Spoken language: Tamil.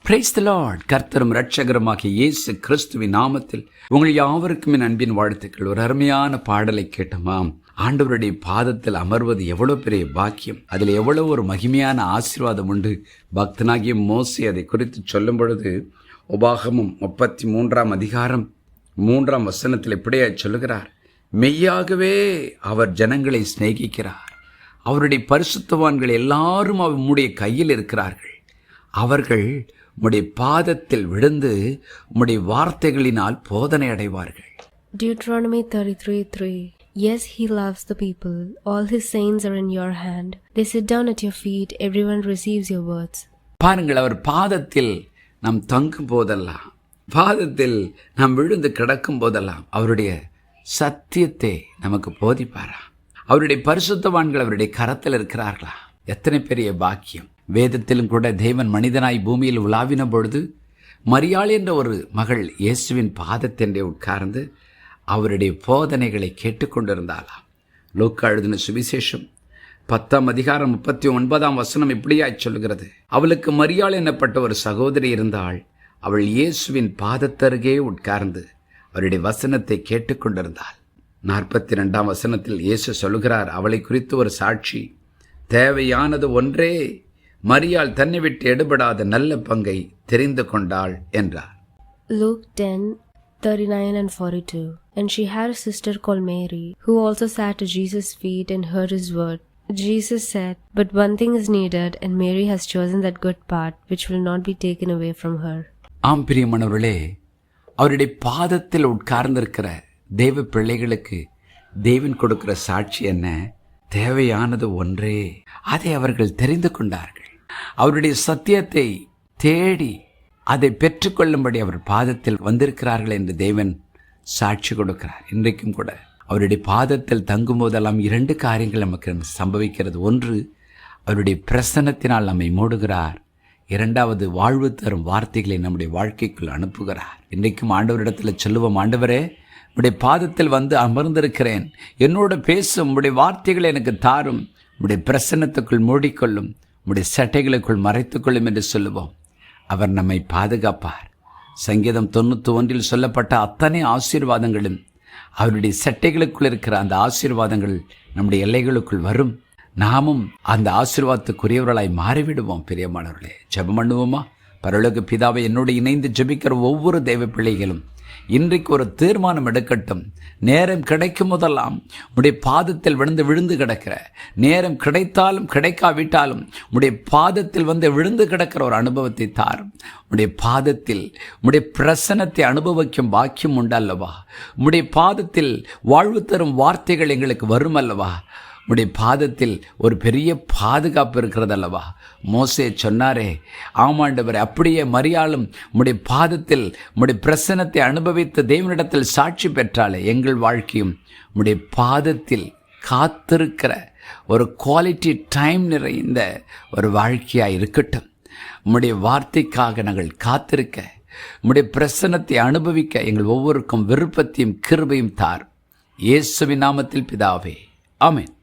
Praise the Lord. கர்த்தரும் இரட்சகருமாகிய இயேசு கிறிஸ்துவின் நாமத்தில் உங்கள் யாவருக்கும் என் அன்பின் வாழ்த்துக்கள். ஒரு அருமையான பாடலை கேட்டோமாம். ஆண்டவருடைய பாதத்தில் அமர்வது எவ்வளவு பெரிய பாக்கியம், அதில் எவ்வளவு ஒரு மகிமையான ஆசீர்வாதம் உண்டு. பக்தனாகிய மோசே அதை குறித்து சொல்லும் பொழுது உபாகமம் 33 அதிகாரம் 3 இப்படியே சொல்லுகிறார், மெய்யாகவே அவர் ஜனங்களை சிநேகிக்கிறார், அவருடைய பரிசுத்தவான்கள் எல்லாரும் அவருடைய கையில் இருக்கிறார்கள், அவர்கள் உம்முடைய பாதத்தில் விழுந்து உம்முடைய வார்த்தைகளினால் போதனை அடைவார்கள். Deuteronomy 33:3. Yes, he loves the people. All his saints are in your hand. They sit down at your feet. Everyone receives your words. பாருங்கள், அவர் பாதத்தில் நாம் தங்கும் போதெல்லாம், பாதத்தில் நாம் விழுந்து கிடக்கும் போதெல்லாம் அவருடைய சத்தியத்தை நமக்கு போதிப்பாரா? அவருடைய பரிசுத்தவான்கள் அவருடைய கரத்தில் இருக்கிறார்களா? எத்தனை பெரிய பாக்கியம். வேதத்திலும் கூட தேவன் மனிதனாய் பூமியில் உலாவின பொழுது மரியாள் என்ற ஒரு மகள் இயேசுவின் பாதத்தென்றே உட்கார்ந்து அவருடைய போதனைகளை கேட்டுக்கொண்டிருந்தாளாம். லூக்கா எழுதின சுவிசேஷம் 10 அதிகாரம் 39 இப்படியாய் சொல்கிறது, அவளுக்கு மரியாள் என்னப்பட்ட ஒரு சகோதரி இருந்தாள். அவள் இயேசுவின் பாதத்தருகே உட்கார்ந்து அவருடைய வசனத்தை கேட்டுக்கொண்டிருந்தாள். 42 இயேசு சொல்கிறார், அவளை குறித்து ஒரு சாட்சி, தேவையானது ஒன்றே, மரியாள் தன்னை விட்டு எடுபடாத நல்ல பங்கை தெரிந்து கொண்டாள் என்றார். Luke 10:39 and 42. And she had a sister called Mary, who also sat at Jesus' feet and heard his word. Jesus said, but one thing is needed, and Mary has chosen that good part, which will not be taken away from her. ஆம் பிரியமானவர்களே, அவருடைய பாதத்தில் உட்கார்ந்திருக்கிற தேவ பிள்ளைகளுக்கு தேவன் கொடுக்கிற சாட்சி என்ன? தேவையானது ஒன்றே, அதை அவர்கள் தெரிந்து கொண்டார்கள். அவருடைய சத்தியத்தை தேடி அதை பெற்றுக்கொள்ளும்படி அவர் பாதத்தில் வந்திருக்கிறார்கள் என்று தேவன் சாட்சி கொடுக்கிறார். இன்றைக்கும் கூட அவருடைய பாதத்தில் தங்கும் போதெல்லாம் 2 காரியங்கள் நமக்கு சம்பவிக்கிறது. ஒன்று, அவருடைய பிரசன்னத்தினால் நம்மை மூடுகிறார். 2வது, வாழ்வு தரும் வார்த்தைகளை நம்முடைய வாழ்க்கைக்குள் அனுப்புகிறார். இன்றைக்கும் ஆண்டவரிடத்தில் சொல்லுவோம், ஆண்டவரே, உம்முடைய பாதத்தில் வந்து அமர்ந்திருக்கிறேன், என்னோட பேசும், உம்முடைய வார்த்தைகளை எனக்கு தாரும், உம்முடைய பிரசன்னத்துக்குள் மூடிக்கொள்ளும், உம்முடைய சட்டைகளுக்குள் மறைத்துக்கொள்ளும் என்று சொல்லுவோம். அவர் நம்மை பாதுகாப்பார். சங்கீதம் 91 சொல்லப்பட்ட அத்தனை ஆசீர்வாதங்களும் அவருடைய சட்டைகளுக்குள் இருக்கிற அந்த ஆசீர்வாதங்கள் நம்முடைய எல்லைகளுக்குள் வரும். நாமும் அந்த ஆசீர்வாதத்துக்குரியவர்களாய் மாறிவிடுவோம். பிரியமானவர்களே, ஜெபம் பண்ணுவோமா? பரலோக பிதாவை, என்னோடு இணைந்து ஜெபிக்கிற ஒவ்வொரு தேவ பிள்ளைகளும் இன்றைக்கு ஒரு தீர்மானம் எடுக்கட்டும். நேரம் கிடைக்கும் போதெல்லாம் உடைய பாதத்தில் விழுந்து கிடக்கிற, நேரம் கிடைத்தாலும் கிடைக்காவிட்டாலும் உடைய பாதத்தில் விழுந்து கிடக்கிற ஒரு அனுபவத்தை தாரும். உடைய பாதத்தில் உடைய பிரசன்னத்தை அனுபவிக்கும் பாக்கியம் உண்டல்லவா? உடைய பாதத்தில் வாழ்வு தரும் வார்த்தைகள் எங்களுக்கு வரும் அல்லவா? உடைய பாதத்தில் ஒரு பெரிய பாதுகாப்பு இருக்கிறது அல்லவா? மோசே சொன்னாரே, ஆமாண்டவரே, அப்படியே மரியாளும் உடைய பாதத்தில் உடைய பிரசன்னத்தை அனுபவித்த தேவனிடத்தில் சாட்சி பெற்றாலே, எங்கள் வாழ்க்கையும் உடைய பாதத்தில் காத்திருக்கிற ஒரு குவாலிட்டி டைம் நிறைந்த ஒரு வாழ்க்கையாக இருக்கட்டும். உம்முடைய வார்த்தைக்காக நாங்கள் காத்திருக்க, உம்முடைய பிரசன்னத்தை அனுபவிக்க எங்கள் ஒவ்வொருக்கும் விருப்பத்தையும் கிருபையும் தார். இயேசுவின் நாமத்தில் பிதாவே, ஆமென்.